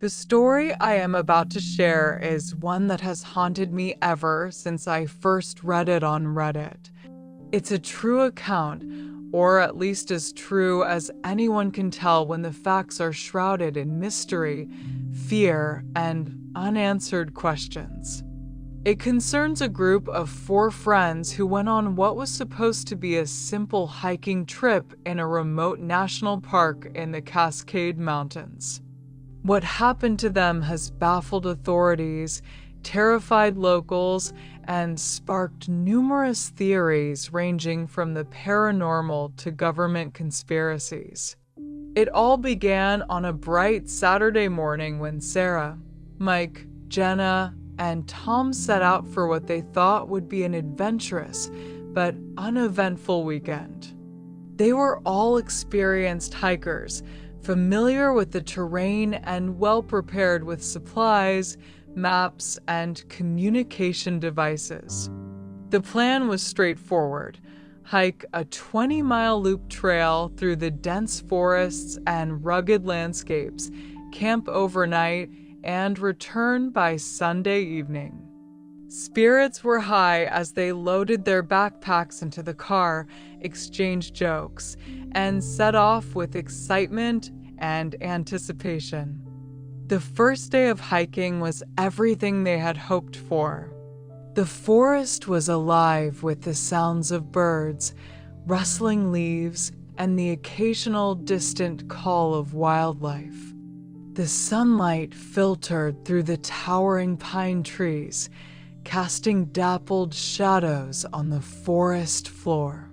The story I am about to share is one that has haunted me ever since I first read it on Reddit. It's a true account, or at least as true as anyone can tell when the facts are shrouded in mystery, fear, and unanswered questions. It concerns a group of 4 friends who went on what was supposed to be a simple hiking trip in a remote national park in the Cascade Mountains. What happened to them has baffled authorities, terrified locals, and sparked numerous theories ranging from the paranormal to government conspiracies. It all began on a bright Saturday morning when Sarah, Mike, Jenna, and Tom set out for what they thought would be an adventurous but uneventful weekend. They were all experienced hikers, familiar with the terrain and well prepared with supplies, maps, and communication devices. The plan was straightforward: hike a 20-mile loop trail through the dense forests and rugged landscapes, camp overnight, and return by Sunday evening. Spirits were high as they loaded their backpacks into the car, exchanged jokes, and set off with excitement and anticipation. The first day of hiking was everything they had hoped for. The forest was alive with the sounds of birds, rustling leaves, and the occasional distant call of wildlife. The sunlight filtered through the towering pine trees, casting dappled shadows on the forest floor.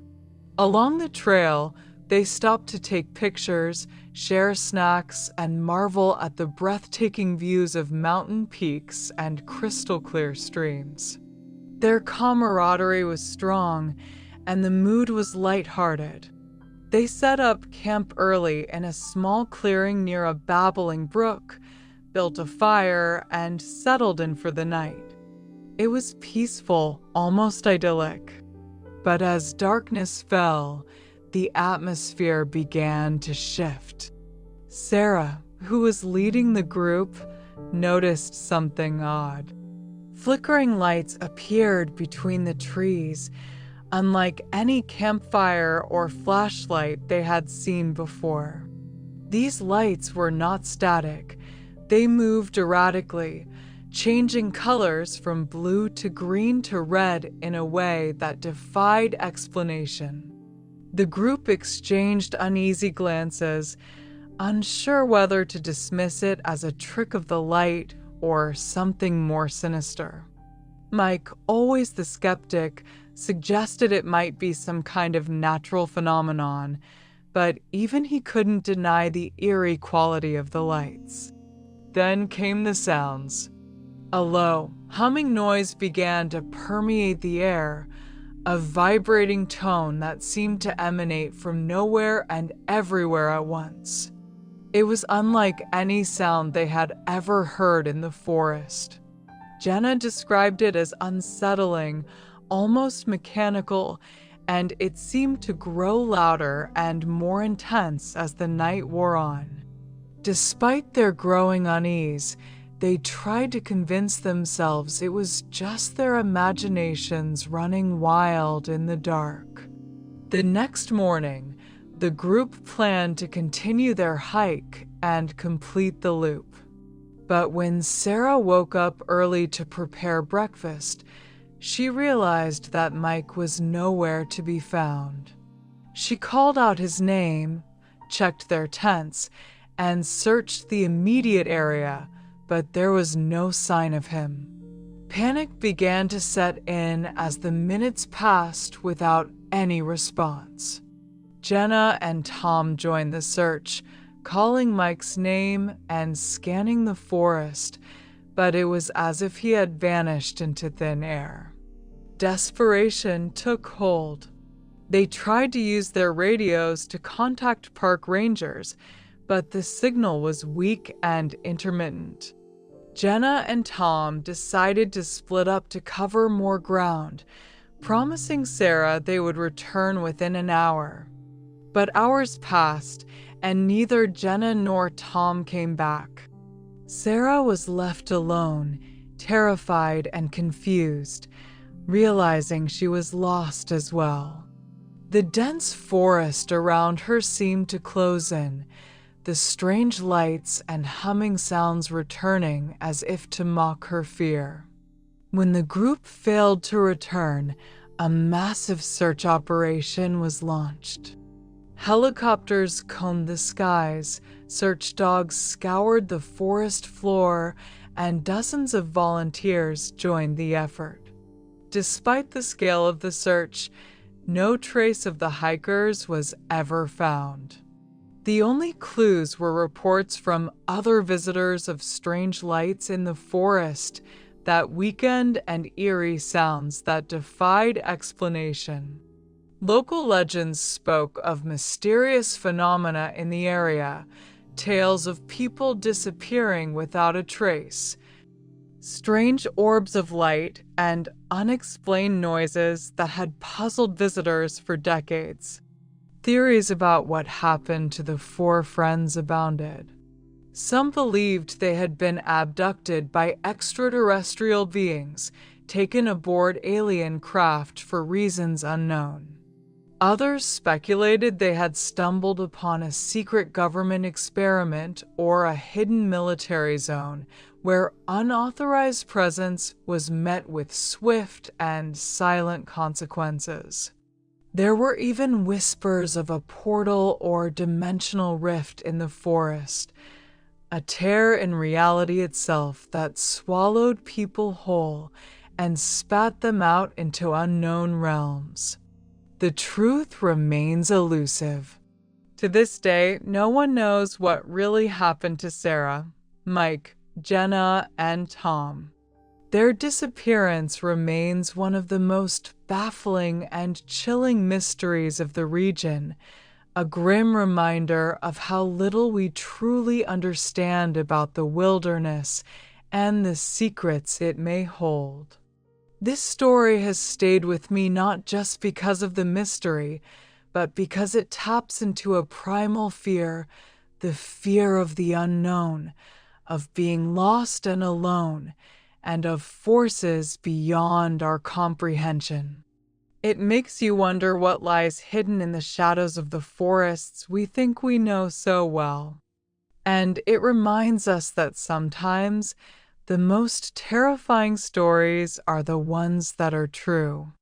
Along the trail, they stopped to take pictures, share snacks, and marvel at the breathtaking views of mountain peaks and crystal-clear streams. Their camaraderie was strong, and the mood was lighthearted. They set up camp early in a small clearing near a babbling brook, built a fire, and settled in for the night. It was peaceful, almost idyllic. But as darkness fell, the atmosphere began to shift. Sarah, who was leading the group, noticed something odd. Flickering lights appeared between the trees, unlike any campfire or flashlight they had seen before. These lights were not static. They moved erratically, changing colors from blue to green to red in a way that defied explanation. The group exchanged uneasy glances, unsure whether to dismiss it as a trick of the light or something more sinister. Mike, always the skeptic, suggested it might be some kind of natural phenomenon, but even he couldn't deny the eerie quality of the lights. Then came the sounds. A low, humming noise began to permeate the air, a vibrating tone that seemed to emanate from nowhere and everywhere at once. It was unlike any sound they had ever heard in the forest. Jenna described it as unsettling, almost mechanical, and it seemed to grow louder and more intense as the night wore on. Despite their growing unease, they tried to convince themselves it was just their imaginations running wild in the dark. The next morning, the group planned to continue their hike and complete the loop. But when Sarah woke up early to prepare breakfast, she realized that Mike was nowhere to be found. She called out his name, checked their tents, and searched the immediate area, but there was no sign of him. Panic began to set in as the minutes passed without any response. Jenna and Tom joined the search, calling Mike's name and scanning the forest, but it was as if he had vanished into thin air. Desperation took hold. They tried to use their radios to contact park rangers, but the signal was weak and intermittent. Jenna and Tom decided to split up to cover more ground, promising Sarah they would return within an hour. But hours passed, and neither Jenna nor Tom came back. Sarah was left alone, terrified and confused, realizing she was lost as well. The dense forest around her seemed to close in, the strange lights and humming sounds returning as if to mock her fear. When the group failed to return, a massive search operation was launched. Helicopters combed the skies, search dogs scoured the forest floor, and dozens of volunteers joined the effort. Despite the scale of the search, no trace of the hikers was ever found. The only clues were reports from other visitors of strange lights in the forest that weekend and eerie sounds that defied explanation. Local legends spoke of mysterious phenomena in the area, tales of people disappearing without a trace, strange orbs of light, and unexplained noises that had puzzled visitors for decades. Theories about what happened to the four friends abounded. Some believed they had been abducted by extraterrestrial beings, taken aboard alien craft for reasons unknown. Others speculated they had stumbled upon a secret government experiment or a hidden military zone where unauthorized presence was met with swift and silent consequences. There were even whispers of a portal or dimensional rift in the forest, a tear in reality itself that swallowed people whole and spat them out into unknown realms. The truth remains elusive. To this day, no one knows what really happened to Sarah, Mike, Jenna, and Tom. Their disappearance remains one of the most baffling and chilling mysteries of the region, a grim reminder of how little we truly understand about the wilderness and the secrets it may hold. This story has stayed with me not just because of the mystery, but because it taps into a primal fear, the fear of the unknown, of being lost and alone, and of forces beyond our comprehension. It makes you wonder what lies hidden in the shadows of the forests we think we know so well. And it reminds us that sometimes the most terrifying stories are the ones that are true.